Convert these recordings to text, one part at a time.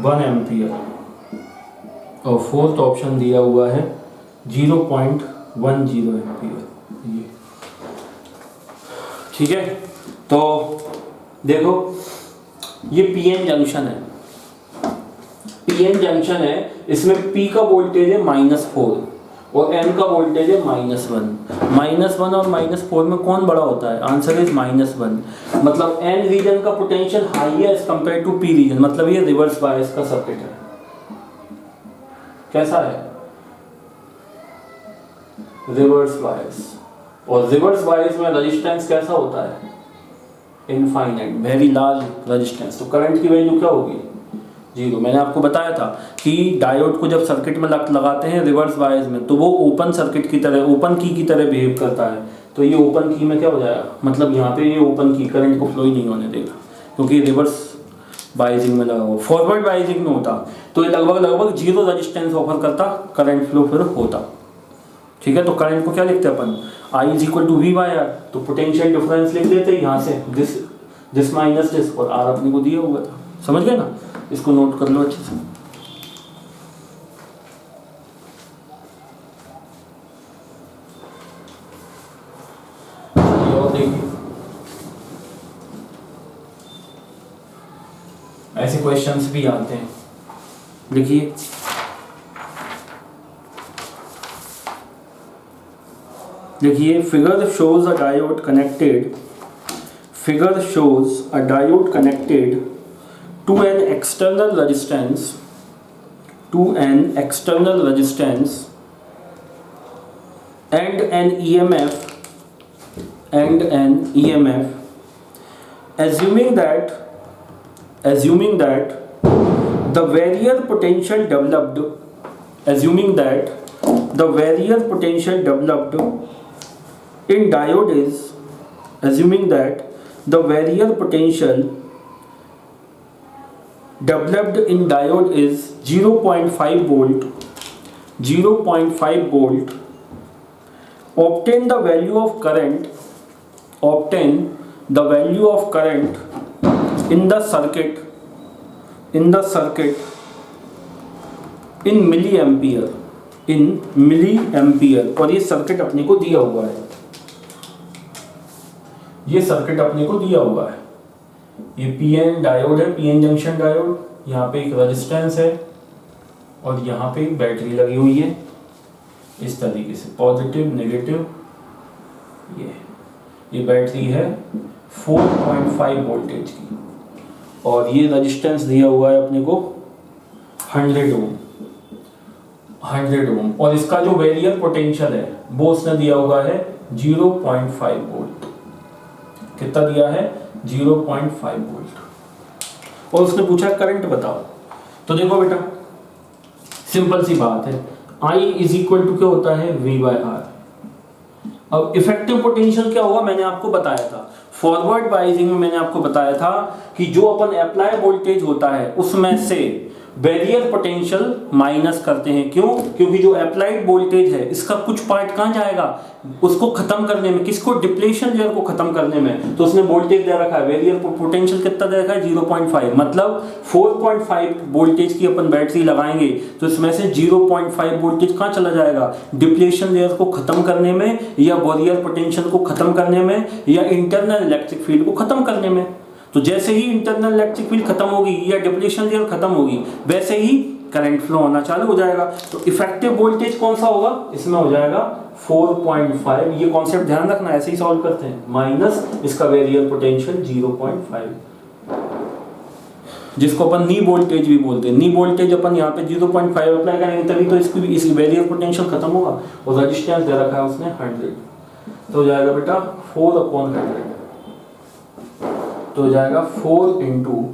1 ampere और fourth option दिया हुआ है 0.10 एम्पियर। ये ठीक है। तो देखो ये पीएन जंक्शन है, पीएन जंक्शन है, इसमें P का वोल्टेज है -4 और N का वोल्टेज है -1। -1 और -4 में कौन बड़ा होता है? Answer is -1। मतलब N रीजन का पोटेंशियल हाई है as compare to P region, मतलब ये रिवर्स बायस का सर्किट है। कैसा है? Reverse bias. और रिवर्स बायस में रेजिस्टेंस कैसा होता है? Infinite, very large resistance. तो करंट की वैल्यू क्या होगी? 0। मैंने आपको बताया था कि डायोड को जब सर्किट में लगाते हैं रिवर्स बायस में तो वो ओपन सर्किट की तरह, ओपन की तरह बिहेव करता है। तो ये ओपन की में क्या हो जाएगा? मतलब यहाँ पे ये ओपन की करंट को फ्लो ही नहीं होने देगा क्योंकि रिवर्स बायसिंग में लगा हुआ। फॉरवर्ड बायसिंग में होता तो ये लगभग 0 रेजिस्टेंस ऑफर करता, करंट फ्लो फिर होता। ठीक है। तो करंट को क्या लिखते हैं अपन? I = V/R। तो पोटेंशियल डिफरेंस लिख लेते हैं यहाँ से, दिस माइनस दिस, और R अपने को दिया हुआ था। समझ गए ना? इसको नोट कर लो अच्छे से। और देखिए ऐसे क्वेश्चंस भी आते हैं। देखिए figure shows a diode connected to an external resistance and an EMF assuming that the barrier potential developed in diode is 0.5 volt. Obtain the value of current in the circuit in milliampere। और ये circuit अपने को दिया हुआ है, ये PN diode है, PN junction diode. यहाँ पे एक रेजिस्टेंस है और यहाँ पे एक बैटरी लगी हुई है इस तरीके से, पॉजिटिव नेगेटिव। ये बैटरी है 4.5 वोल्टेज की और ये रेजिस्टेंस दिया हुआ है अपने को 100 ओम और इसका जो वेरियर पोटेंशियल है वो उसने दिया हुआ है 0.5 वोल्ट। कितना दिया है? 0.5 वोल्ट। और उसने पूछा करंट बताओ। तो देखो बेटा सिंपल सी बात है, I = क्या होता है? V/R। अब इफेक्टिव पोटेंशियल क्या होगा? मैंने आपको बताया था फॉरवर्ड बायसिंग में, मैंने आपको बताया था कि जो अपन अप्लाई वोल्टेज होता है उसमें से बैरियर पोटेंशियल माइनस करते हैं। क्यों? क्योंकि जो अप्लाइड वोल्टेज है इसका कुछ पार्ट कहाँ जाएगा? उसको खत्म करने में। किसको? डिप्लेशन लेयर को खत्म करने में। तो उसने वोल्टेज दे रखा है, बैरियर पोटेंशियल कितना दे रखा है? 0.5। मतलब 4.5 वोल्टेज की अपन बैटरी लगाएंगे तो इसमें से 0.5 वोल्टेज कहाँ चला जाएगा? डिप्लेशन लेयर को खत्म करने में, या बैरियर पोटेंशियल को खत्म करने में, या इंटरनल इलेक्ट्रिक फील्ड को खत्म करने में। तो जैसे ही इंटरनल इलेक्ट्रिक फील्ड खत्म होगी या डिप्लेशन लेयर खत्म होगी वैसे ही करंट फ्लो होना चालू हो जाएगा। तो इफेक्टिव वोल्टेज कौन सा होगा? इसमें हो जाएगा 4.5। ये कॉन्सेप्ट ध्यान रखना, ऐसे ही सॉल्व करते हैं। माइनस इसका वेरियर पोटेंशियल 0.5, जिसको अपन नी वोल्टेज भी बोलते हैं। नी वोल्टेज अपन यहाँ पे 0.5 अप्लाई करेंगे तभी तो इसकी वेरियर पोटेंशियल खत्म होगा। और रेजिस्टेंस दे रखा है उसने 100, तो हो जाएगा बेटा 4/100। तो हो जाएगा 4 इंटू,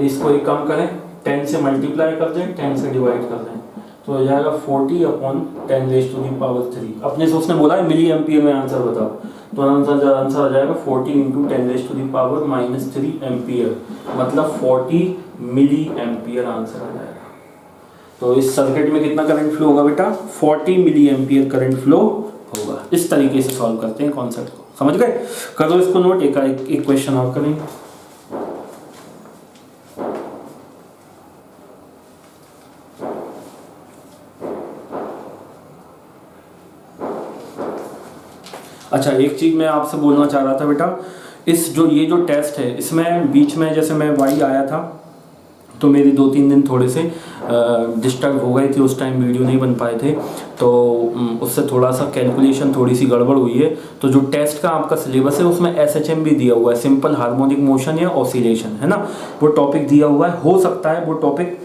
इसको एक काम करें 10 से मल्टीप्लाई कर दें, 10 से डिवाइड कर दें, तो हो जाएगा 40/10⁻³ अपने से उसने बोला है मिली एम्पियर में आंसर बताओ। तो आंसर आ जाएगा 40 × 10⁻³ एम्पियर, मतलब 40 मिली एम्पियर आंसर आ जाएगा। तो इस सर्किट में कितना करंट फ्लो होगा बेटा? 40 मिली एम्पियर करंट फ्लो होगा। इस तरीके से सॉल्व करते हैं कॉन्सेप्ट को, समझ गए? करो इसको नोट। एक क्वेश्चन और करेंगे। अच्छा, एक चीज़ मैं आपसे बोलना चाह रहा था बेटा, ये जो टेस्ट है इसमें बीच में जैसे मैं वाई आया था तो मेरी 2-3 दिन थोड़े से डिस्टर्ब हो गए थे, उस टाइम वीडियो नहीं बन पाए थे, तो उससे थोड़ा सा कैलकुलेशन थोड़ी सी गड़बड़ हुई है। तो जो टेस्ट का आपका सिलेबस है उसमें SHM भी दिया हुआ है, सिंपल हार्मोनिक मोशन या ऑसिलेशन, है ना, वो टॉपिक दिया हुआ है। हो सकता है वो टॉपिक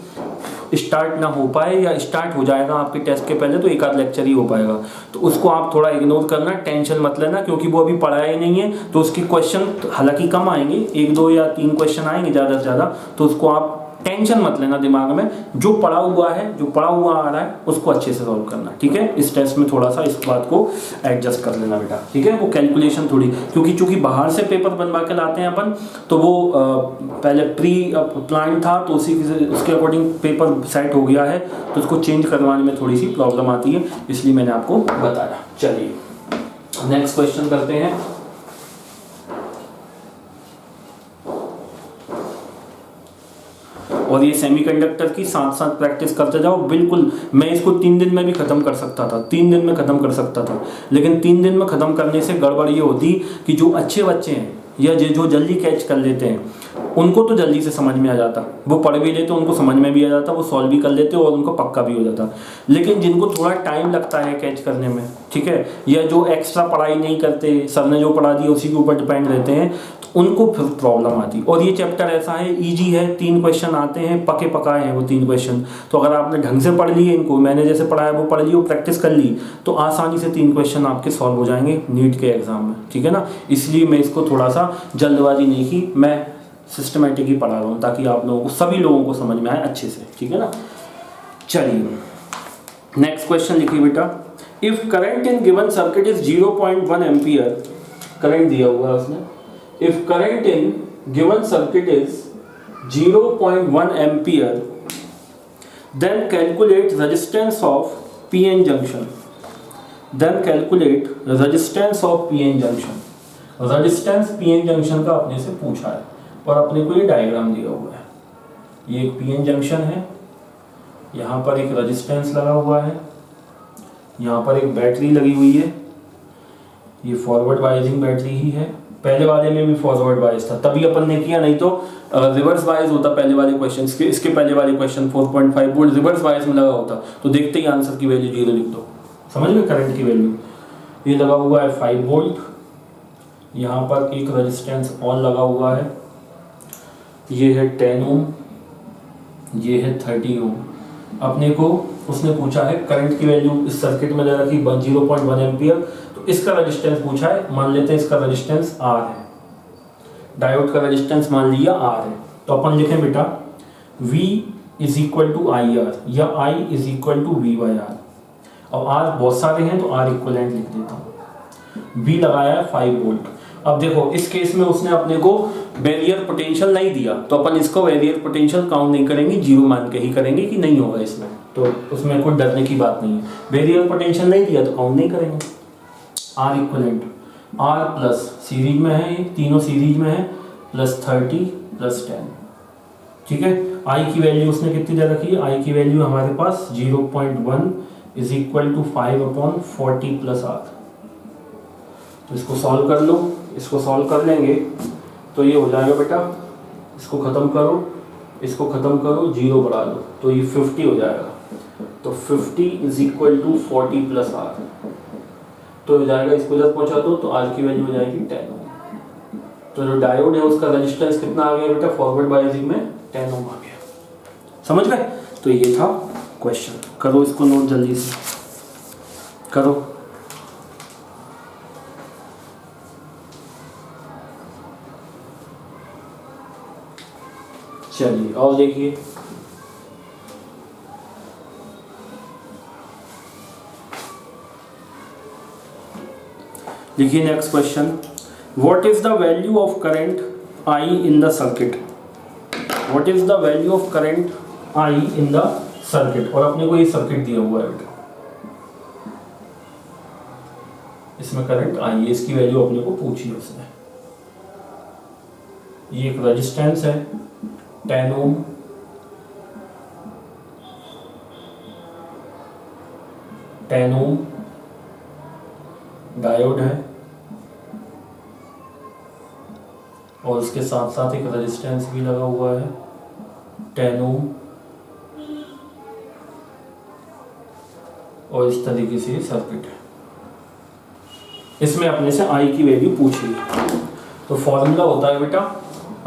स्टार्ट ना हो पाए या स्टार्ट हो जाएगा आपके टेस्ट के पहले, तो एक आध लेक्चर ही हो पाएगा, तो उसको आप थोड़ा इग्नोर करना, टेंशन मत लेना, क्योंकि वो अभी पढ़ाया ही नहीं है। तो उसके क्वेश्चन हालांकि कम आएंगे, 1-2 या 3 क्वेश्चन आएंगे ज़्यादा से ज़्यादा, तो उसको आप टेंशन मत लेना दिमाग में, जो पढ़ा हुआ है, जो पढ़ा हुआ आ रहा है उसको अच्छे से सॉल्व करना, ठीक है। इस टेस्ट में थोड़ा सा इस बात को एडजस्ट कर लेना बेटा, ठीक है। वो कैलकुलेशन थोड़ी, क्योंकि चूंकि बाहर से पेपर बनवा के लाते हैं अपन, तो वो पहले प्री प्लान था, तो उसके अकॉर्डिंग पेपर सेट हो गया है, तो उसको चेंज करवाने में थोड़ी सी प्रॉब्लम आती है, इसलिए मैंने आपको बताया। चलिए नेक्स्ट क्वेश्चन करते हैं। और ये सेमीकंडक्टर की साथ साथ प्रैक्टिस करते जाओ, बिल्कुल। मैं इसको 3 दिन में भी खत्म कर सकता था, 3 दिन में खत्म कर सकता था, लेकिन 3 दिन में खत्म करने से गड़बड़ ये होती कि जो अच्छे बच्चे हैं या जो जल्दी कैच कर लेते हैं उनको तो जल्दी से समझ में आ जाता, वो पढ़ भी लेते, उनको समझ में भी आ जाता, वो सॉल्व भी कर लेते और उनको पक्का भी हो जाता। लेकिन जिनको थोड़ा टाइम लगता है कैच करने में, ठीक है, या जो एक्स्ट्रा पढ़ाई नहीं करते, सर ने जो पढ़ा दिया उसी के ऊपर डिपेंड रहते हैं, तो उनको फिर प्रॉब्लम आती। और ये चैप्टर ऐसा है, ईजी है, 3 क्वेश्चन आते हैं, पके पकाए हैं वो 3 क्वेश्चन, तो अगर आपने ढंग से पढ़ लिए इनको, मैंने जैसे पढ़ाया वो पढ़ लिया, प्रैक्टिस कर ली, तो आसानी से 3 क्वेश्चन आपके सॉल्व हो जाएंगे नीट के एग्जाम में, ठीक है ना। इसलिए मैं इसको थोड़ा सा जल्दबाजी नहीं की, मैं सिस्टमेटिक ही पढ़ा रहा हूँ ताकि आप लोगों को, सभी लोगों को समझ में आए अच्छे से, ठीक है ना। चलिए नेक्स्ट क्वेश्चन लिखिए बेटा। If current in given circuit is 0.1 ampere, current दिया हुआ है उसने, if current in given circuit is 0.1 ampere then calculate resistance of PN junction, then calculate resistance of PN junction। Resistance PN junction का अपने से पूछा है और अपने को ये डायग्राम दिया हुआ है, ये एक PN जंक्शन है, यहाँ पर एक रेजिस्टेंस लगा हुआ है, यहाँ पर एक बैटरी लगी हुई है, ये फॉरवर्ड बायसिंग बैटरी ही है, पहले वाले में भी फॉरवर्ड बायस था तभी अपन ने किया, नहीं तो रिवर्स बायस होता पहले वाले क्वेश्चन, इसके पहले वाले क्वेश्चन 4.5 वोल्ट रिवर्स बायस में लगा होता, तो देखते ही आंसर की वैल्यू 0 लिख दो, समझ गए करंट की वैल्यू। ये लगा हुआ है 5 वोल्ट, यहाँ पर एक रेजिस्टेंस और लगा हुआ है, ये है 10 ओम, ये है 30 ओम। अपने को उसने पूछा है करंट की वैल्यू, इस सर्किट में ले रखी 0.1 एम्पियर, तो इसका रेजिस्टेंस पूछा है, मान लेते हैं इसका रेजिस्टेंस R है, डायोड का रेजिस्टेंस मान लिया R है, तो अपन लिखें बेटा V is equal to IR या I is equal to V/R। अब R बहुत सारे हैं तो R इक्वलेंट लिख देता हूँ। V लगाया है 5 वोल्ट। अब देखो इस केस में उसने अपने को बैरियर पोटेंशियल नहीं दिया, तो अपन इसको बैरियर पोटेंशियल काउंट नहीं करेंगे, 0 मान के ही करेंगे कि नहीं होगा इसमें, तो उसमें कोई डरने की बात नहीं है। बैरियर पोटेंशियल नहीं दिया तो काउंट नहीं करेंगे। R equivalent R plus series में है, ये तीनों सीरीज में है, प्लस 30 प्लस 10, ठीक है। I की वैल्यू उसने कितनी दे रखी है, I की वैल्यू हमारे पास 0.1 is equal to 5/40 plus R। तो इसको सॉल्व कर लो, इसको सॉल्व कर लेंगे तो ये हो जाएगा बेटा, इसको ख़त्म करो, इसको ख़त्म करो, 0 बढ़ा दो तो ये 50 हो जाएगा, तो 50 is equal to 40 plus R, तो हो जाएगा, इसको इधर पहुंचा दो तो R की वैल्यू हो जाएगी 10 ओम। तो जो डायोड है उसका रेजिस्टेंस कितना आ गया बेटा, फॉरवर्ड बायसिंग में 10 ओम आ गया, समझ गए। तो ये था क्वेश्चन, करो इसको नोट जल्दी से करो। चलिए और देखिए, लिखिए next question. What is the value of current I in the circuit, what is the value of current I in the circuit, और अपने को ये सर्किट दिया हुआ है बेटा, इसमें करंट I है, इसकी वैल्यू अपने को पूछी है उसने। ये एक रेजिस्टेंस है 10 ओम, डायोड है और उसके साथ साथ एक रेजिस्टेंस भी लगा हुआ है 10 ओम, और इस तरीके से सर्किट है। इसमें अपने से I की वैल्यू पूछ ली, तो फॉर्मूला होता है बेटा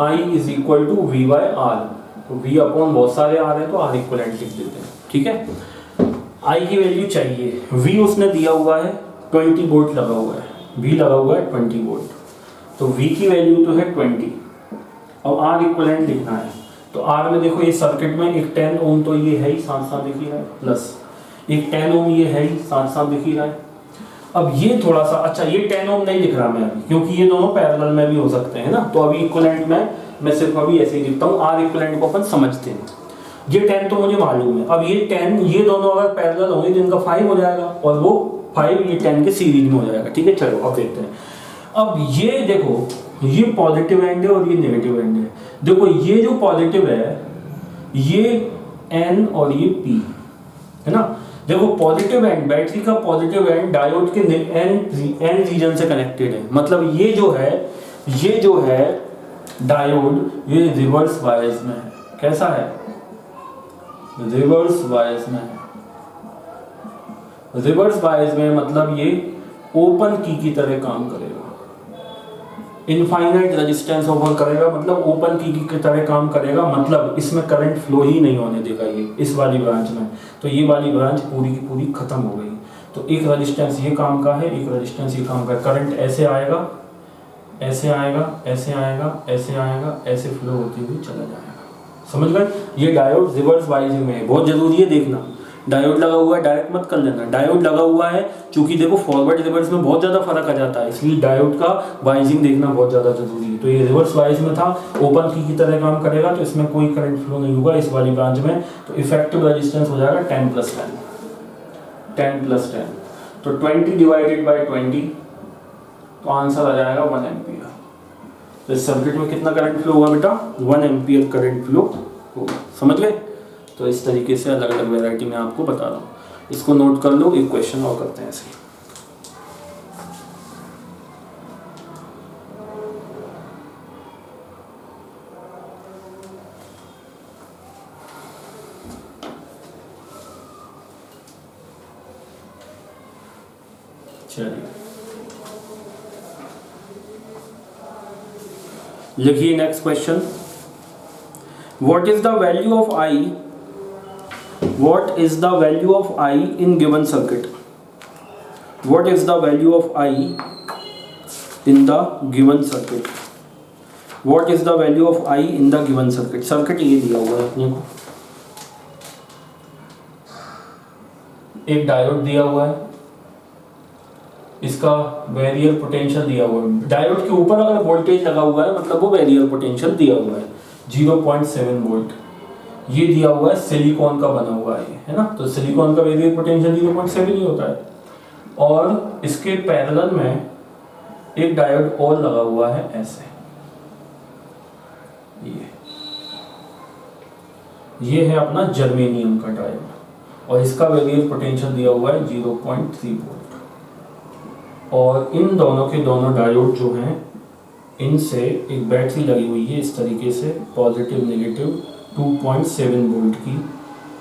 I is equal to V by R. तो V अपॉन बहुत सारे R है तो R इक्वलेंट लिख देते हैं, ठीक है। I की वैल्यू चाहिए, V उसने दिया हुआ है 20 वोल्ट लगा हुआ है, V लगा हुआ है 20 वोल्ट, तो V की वैल्यू तो है 20। अब R इक्वलेंट लिखना है, तो R में देखो ये सर्किट में एक 10 ओम तो ये है ही साथ साथ दिख ही रहा है, प्लस एक 10 ओम ये है ही साथ साथ दिख ही रहा है। अब ये थोड़ा सा अच्छा, ये 10 ओम नहीं लिख रहा मैं अभी, क्योंकि ये दोनों पैरेलल में भी हो सकते हैं ना, तो अभी इक्विवेलेंट में मैं सिर्फ अभी ऐसे ही लिखता हूँ, आर इक्विवेलेंट को अपन समझते हैं। ये 10 तो मुझे मालूम है, अब ये 10 ये दोनों अगर पैरेलल होंगे तो इनका 5 हो जाएगा, और वो 5 ये 10 के सीरीज में हो जाएगा, ठीक है। चलो अब देखते हैं। अब ये देखो, ये पॉजिटिव एंड है और ये नेगेटिव एंड है। देखो ये जो पॉजिटिव है ये एन और ये पी है ना। देखो पॉजिटिव एंड, बैटरी का पॉजिटिव एंड डायोड के एन रीजन से कनेक्टेड है, मतलब ये जो है डायोड ये रिवर्स बायस में है। कैसा है? रिवर्स बायस में है। रिवर्स बायस में मतलब ये ओपन की तरह काम करेगा, इनफाइनाइट रेजिस्टेंस ओवर करेगा, मतलब ओपन की तरह काम करेगा, मतलब इसमें करंट फ्लो ही नहीं होने देगा ये इस वाली ब्रांच में। तो ये वाली ब्रांच पूरी की पूरी खत्म हो गई। तो एक रेजिस्टेंस ये काम का है, एक रेजिस्टेंस ये काम का है। करंट ऐसे आएगा, ऐसे आएगा, ऐसे आएगा, ऐसे आएगा, ऐसे फ्लो होते हुए चला जाएगा। समझ गए? ये डायोड रिवर्स बायसिंग में है, बहुत जरूरी है देखना। डायोड लगा हुआ है डायरेक्ट मत कर लेना, डायोड लगा हुआ है, चूंकि देखो फॉरवर्ड रिवर्स में बहुत ज्यादा फर्क आ जाता है, इसलिए डायोड का बायसिंग देखना बहुत ज्यादा जरूरी है। तो ये रिवर्स बायस में था, ओपन की तरह काम करेगा, तो इसमें कोई करंट फ्लो नहीं होगा इस वाली ब्रांच में। तो इफेक्टिव रेजिस्टेंस हो जाएगा 10 + 10, 10 + 10, तो 20 डिवाइडेड बाई 20, तो आंसर आ जाएगा 1 एम्पियर। तो इस सर्किट में कितना करंट फ्लो होगा बेटा? 1 एम्पियर करंट फ्लो होगा। समझ गए? तो इस तरीके से अलग अलग वैरायटी में आपको बता रहा हूँ, इसको नोट कर लो। एक क्वेश्चन और करते हैं ऐसे। चलिए लिखिए next question. What is the value of I, what is the value of I in given circuit? What is the value of I in the given circuit? What is the value of I in the given circuit? Circuit ये दिया हुआ है अपने को, एक diode दिया हुआ है, इसका बैरियर पोटेंशियल दिया हुआ है। डायोड के ऊपर अगर वोल्टेज लगा हुआ है मतलब वो बैरियर पोटेंशियल दिया हुआ है 0.7 वोल्ट। ये दिया हुआ है सिलिकॉन का बना हुआ है ना, तो सिलिकॉन का बैरियर पोटेंशियल 0.7 ही होता है। और इसके पैरेलल में एक डायोड और लगा हुआ है ऐसे, ये है अपना जर्मेनियम का डायोड, और इसका बैरियर पोटेंशियल दिया हुआ है 0.3 वोल्ट। और इन दोनों के दोनों डायोड जो हैं इनसे एक बैटरी लगी हुई है इस तरीके से, पॉजिटिव नेगेटिव 2.7 वोल्ट की,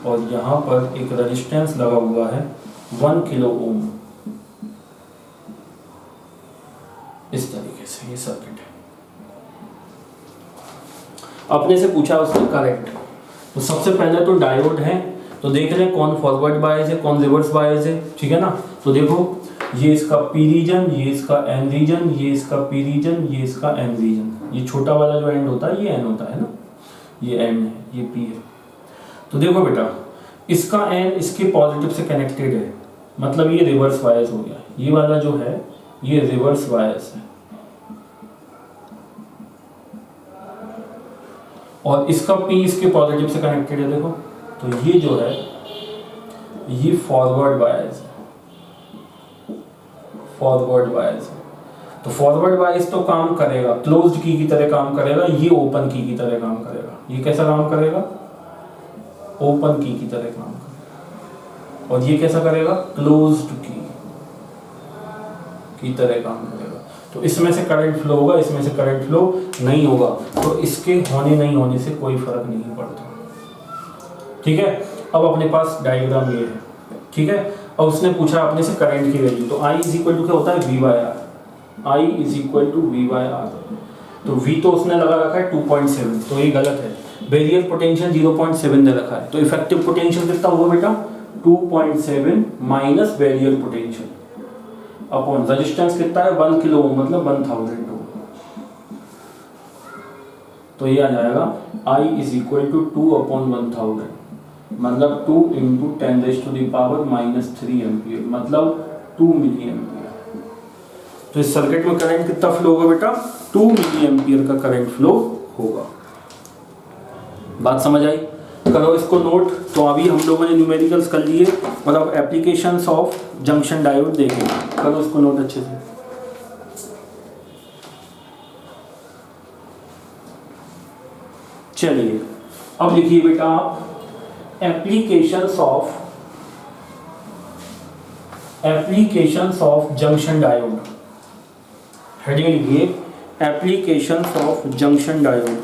और यहाँ पर एक रेजिस्टेंस लगा हुआ है 1 किलो ओम। इस तरीके से ये सर्किट है। अपने से पूछा उसने करंट, तो सबसे पहले तो डायोड है, तो देख रहे हैं कौन फॉरवर्ड बायस है कौन रिवर्स बायस है, ठीक है ना। तो देखो ये इसका पी रीजन, ये इसका एन रीजन, ये इसका पी रीजन, ये इसका एन रीजन। ये छोटा वाला जो एंड होता है ये एन होता है ना, ये एन है, ये पी है। तो देखो बेटा इसका एन इसके पॉजिटिव से कनेक्टेड है, मतलब ये रिवर्स बायस हो गया। ये वाला जो है ये रिवर्स बायस है, और इसका पी इसके पॉजिटिव से कनेक्टेड है। देखो तो ये जो है ये फॉरवर्ड बायस है, फॉरवर्ड बायस है। तो फॉरवर्ड बायस तो काम करेगा, क्लोज्ड की तरह काम करेगा, ये ओपन की तरह काम करेगा। ये कैसा काम करेगा? ओपन की तरह काम करेगा। और ये कैसा करेगा? क्लोज्ड की तरह काम करेगा। तो इसमें से करंट फ्लो होगा, इसमें से करंट फ्लो नहीं होगा, तो इसके होने नहीं होने से कोई फर्क नहीं पड़ता। ठीक है, अब अपने पास डायग्राम ये है। ठीक है, और उसने पूछा अपने से करंट की वैल्यू, तो I इज इक्वल टू क्या होता है V/R, I is equal to V/R। तो V तो उसने लगा रखा है 2.7, तो ये गलत है। बैरियर पोटेंशियल 0.7 दे रखा है, तो इफेक्टिव पोटेंशियल कितना हुआ बेटा 2.7 minus barrier potential upon resistance कितना है 1 किलो ओम, मतलब 1000 ओम। तो ये आ जाएगा I इज इक्वल टू 2/1000, मतलब 2 इंटू 10⁻³ एम्पियर, मतलब 2 मिली एम्पियर। तो इस सर्किट में करंट कितना फ्लो होगा बेटा 2 मिली एम्पियर का करंट फ्लो होगा। बात समझ आई? करो इसको नोट। तो अभी हम लोगों ने न्यूमेरिकल्स कर लिए और अब एप्लीकेशंस ऑफ जंक्शन डायोड देखेंगे। करो इसको नोट अच्छे से। चलिए अब लिखिए बेटा आप applications of junction diode. Heading लिखिए applications of junction diode,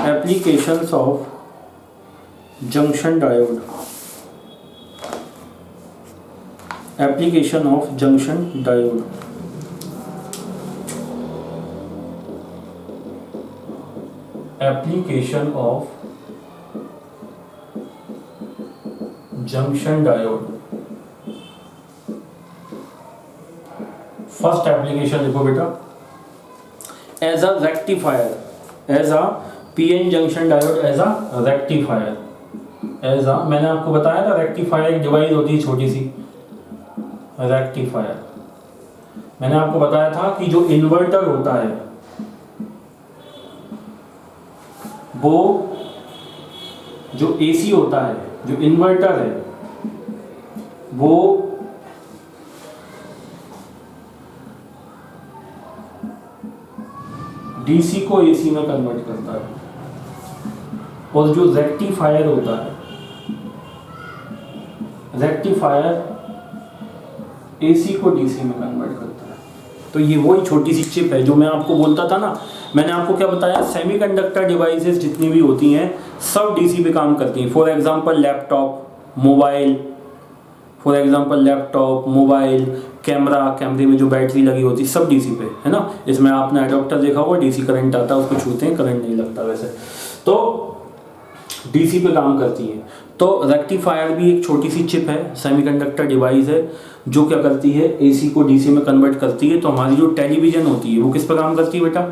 applications of junction diode, application of junction diode. Application of junction diode. First application देखो बेटा, as a rectifier, as a PN junction diode, as a rectifier, as a, मैंने आपको बताया था rectifier एक device होती है छोटी सी, रेक्टिफायर। मैंने आपको बताया था कि जो इन्वर्टर होता है वो, जो एसी होता है, जो इन्वर्टर है वो डीसी को एसी में कन्वर्ट करता है, और जो रेक्टिफायर होता है, रेक्टिफायर एसी को डीसी में कन्वर्ट करता है। तो ये वही छोटी सी चिप है जो मैं आपको बोलता था ना। मैंने आपको क्या बताया, सेमीकंडक्टर डिवाइसेस जितनी भी होती हैं सब डीसी पे काम करती हैं। For example laptop, mobile, for example laptop, mobile, camera, कैमरे में जो बैटरी लगी होती है सब डीसी पे है ना। इसमें आपने अडॉप्टर देखा होगा, डीसी करंट आता है, उसको छूते हैं करंट नहीं लगता वैसे, तो डीसी पे काम करती है। तो रेक्टिफायर भी एक छोटी सी चिप है, सेमीकंडक्टर डिवाइस है जो क्या करती है, एसी को डीसी में कन्वर्ट करती है। तो हमारी जो टेलीविज़न होती है वो किस पर काम करती है बेटा,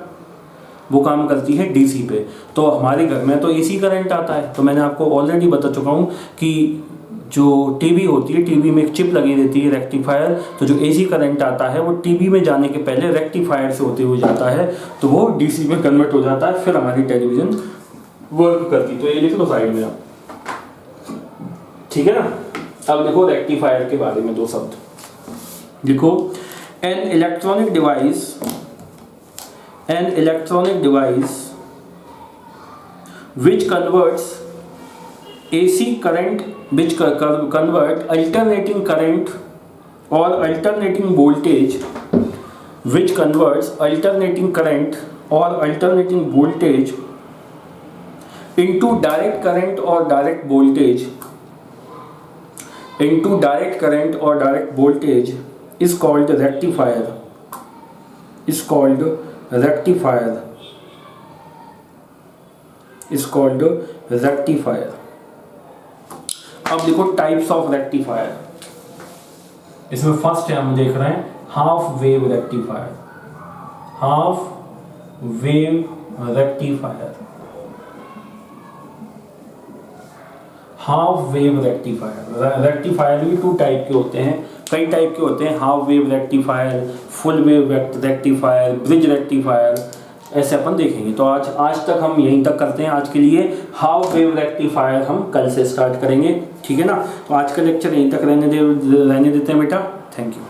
वो काम करती है डीसी पे। तो हमारे घर में तो एसी करंट आता है। तो मैंने आपको ऑलरेडी बता चुका हूँ कि जो टीवी होती है, टीवी में एक चिप लगी रहती है रेक्टिफायर। तो जो एसी करंट आता है वो टीवी में जाने के पहले रेक्टिफायर से होते हुए जाता है, तो वो डीसी में कन्वर्ट हो जाता है, फिर हमारी टेलीविज़न वर्क करती। तो ये लिख लो साइड में आप, ठीक है ना। अब देखो रेक्टिफायर के बारे में दो शब्द लिखो। An electronic device which converts AC current, which convert alternating current or alternating voltage, which converts alternating current or alternating voltage into direct current or direct voltage, into direct current or direct voltage is called rectifier, is called rectifier, is called rectifier। अब देखो types of rectifier. इसमें first है, हम देख रहे हैं half wave rectifier, half wave rectifier, half wave rectifier. Rectifier भी to type के होते हैं, कई टाइप के होते हैं, half wave rectifier, full wave rectifier, bridge rectifier, ऐसे अपन देखेंगे। तो आज तक हम यहीं तक करते हैं। आज के लिए हाफ वेव रेक्टिफायर हम कल से स्टार्ट करेंगे, ठीक है ना। तो आज का लेक्चर यहीं तक रहने देते हैं बेटा। Thank you.